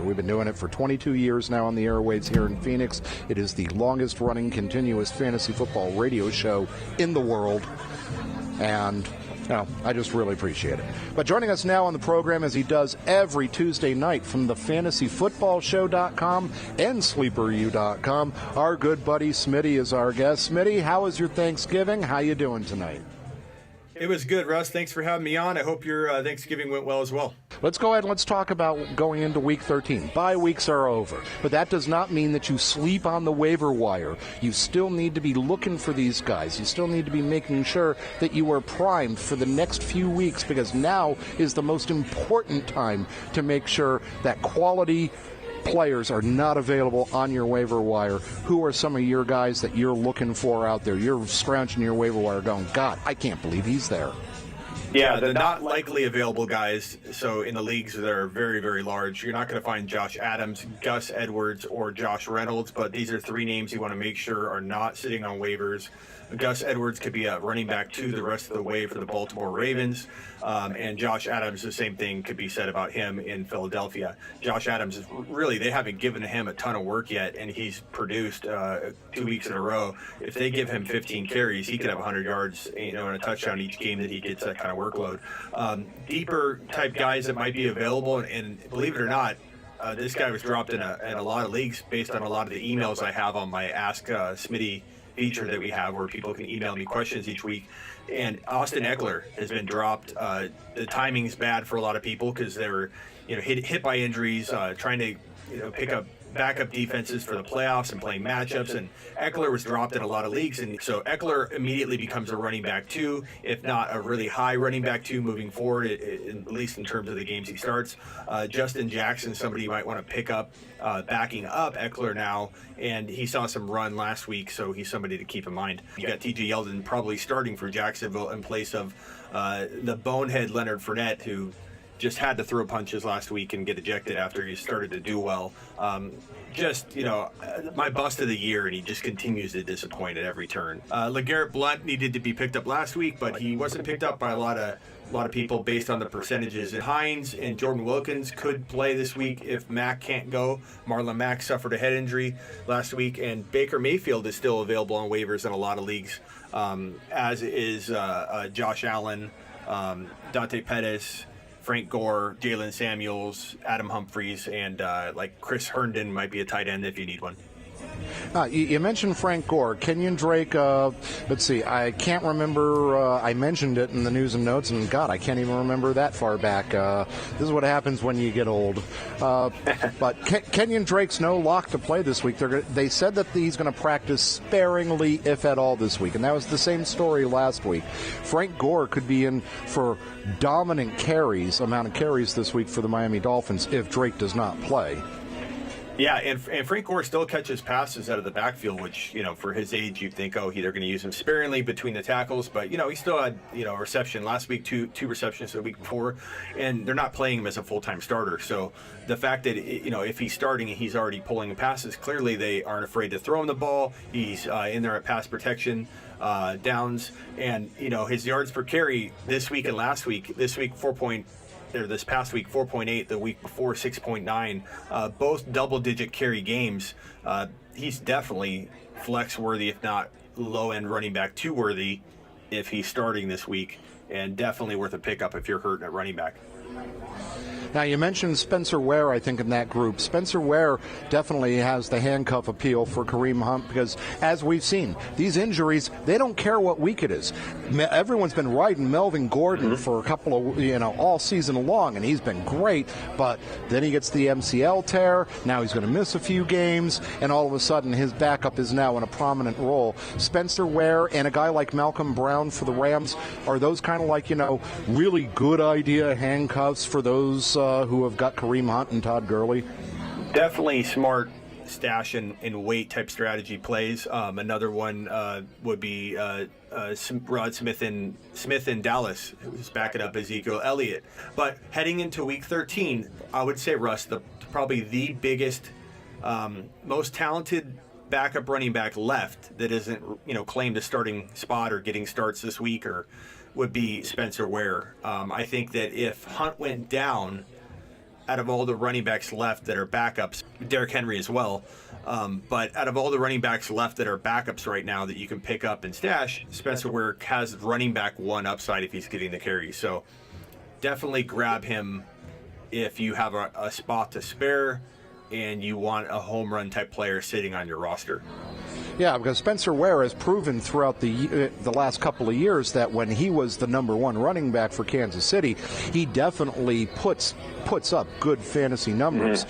We've been doing it for 22 years now on the airwaves here in Phoenix. It is the longest-running continuous fantasy football radio show in the world, and I just really appreciate it. But joining us now on the program, as he does every Tuesday night from the fantasyfootballshow.com and sleeperu.com, our good buddy Smitty is our guest. Smitty, how was your Thanksgiving? How you doing tonight? It was good, Russ. Thanks for having me on. I hope your Thanksgiving went well as well. Let's go ahead and let's talk about going into Week 13. Bye weeks are over, but that does not mean that you sleep on the waiver wire. You still need to be looking for these guys. You still need to be making sure that you are primed for the next few weeks, because now is the most important time to make sure that quality players are not available on your waiver wire. Who are some of your guys that you're looking for out there? You're scrounging your waiver wire going, God, I can't believe he's there. Yeah, the not likely available guys, so in the leagues that are very, very large, you're not going to find Josh Adams, Gus Edwards, or Josh Reynolds, but these are three names you want to make sure are not sitting on waivers. Gus Edwards could be a running back 2 the rest of the way for the Baltimore Ravens, and Josh Adams, the same thing could be said about him in Philadelphia. Josh Adams, really, they haven't given him a ton of work yet, and he's produced 2 weeks in a row. If they give him 15 carries, he could have 100 yards, and a touchdown each game that he gets that kind of workload. Deeper type guys that might be available, and believe it or not, this guy was dropped in a lot of leagues based on a lot of the emails I have on my Ask Smitty feature that we have, where people can email me questions each week. And Austin Eckler has been dropped. The timing's bad for a lot of people because they were hit by injuries, trying to pick up backup defenses for the playoffs and playing matchups, and Eckler was dropped in a lot of leagues, and so Eckler immediately becomes a running back 2, if not a really high running back 2 moving forward, at least in terms of the games he starts. Justin Jackson, somebody you might want to pick up, backing up Eckler now, and he saw some run last week, so he's somebody to keep in mind. You got T.J. Yeldon probably starting for Jacksonville in place of the bonehead Leonard Fournette, who just had to throw punches last week and get ejected after he started to do well. My bust of the year, and he just continues to disappoint at every turn. LeGarrette Blount needed to be picked up last week, but he wasn't picked up by a lot of people based on the percentages. And Hines and Jordan Wilkins could play this week if Mack can't go. Marlon Mack suffered a head injury last week, and Baker Mayfield is still available on waivers in a lot of leagues, as is Josh Allen, Dante Pettis, Frank Gore, Jalen Samuels, Adam Humphries, and Chris Herndon might be a tight end if you need one. You mentioned Frank Gore. Kenyon Drake, let's see, I can't remember, I mentioned it in the news and notes, and God, I can't even remember that far back. This is what happens when you get old. But Kenyon Drake's no lock to play this week. They said that he's going to practice sparingly, if at all, this week, and that was the same story last week. Frank Gore could be in for dominant amount of carries this week for the Miami Dolphins if Drake does not play. Yeah, and Frank Gore still catches passes out of the backfield, which, for his age, you'd think, they're going to use him sparingly between the tackles. But, he still had, a reception last week, two receptions the week before, and they're not playing him as a full-time starter. So the fact that, if he's starting and he's already pulling passes, clearly they aren't afraid to throw him the ball. He's in there at pass protection downs, and, his yards per carry this week and last week, this past week 4.8, the week before 6.9, both double-digit carry games. He's definitely flex-worthy, if not low-end running back 2 worthy, if he's starting this week, and definitely worth a pickup if you're hurting at running back. Now, you mentioned Spencer Ware, I think, in that group. Spencer Ware definitely has the handcuff appeal for Kareem Hunt because, as we've seen, these injuries, they don't care what week it is. Everyone's been riding Melvin Gordon for a couple of, all season long, and he's been great, but then he gets the MCL tear. Now he's going to miss a few games, and all of a sudden his backup is now in a prominent role. Spencer Ware and a guy like Malcolm Brown for the Rams, are those kind of like, really good idea handcuffs for those who have got Kareem Hunt and Todd Gurley? Definitely smart stash and wait type strategy plays. Another one would be Rod Smith in Dallas, who's backing up Ezekiel Elliott. But heading into Week 13, I would say, Russ, probably the biggest, most talented backup running back left that isn't claimed a starting spot or getting starts this week would be Spencer Ware. I think that if Hunt went down, out of all the running backs left that are backups, Derrick Henry as well, but out of all the running backs left that are backups right now that you can pick up and stash, Spencer Ware has running back one upside if he's getting the carry. So definitely grab him if you have a spot to spare and you want a home run type player sitting on your roster. Yeah, because Spencer Ware has proven throughout the last couple of years that when he was the number one running back for Kansas City, he definitely puts up good fantasy numbers.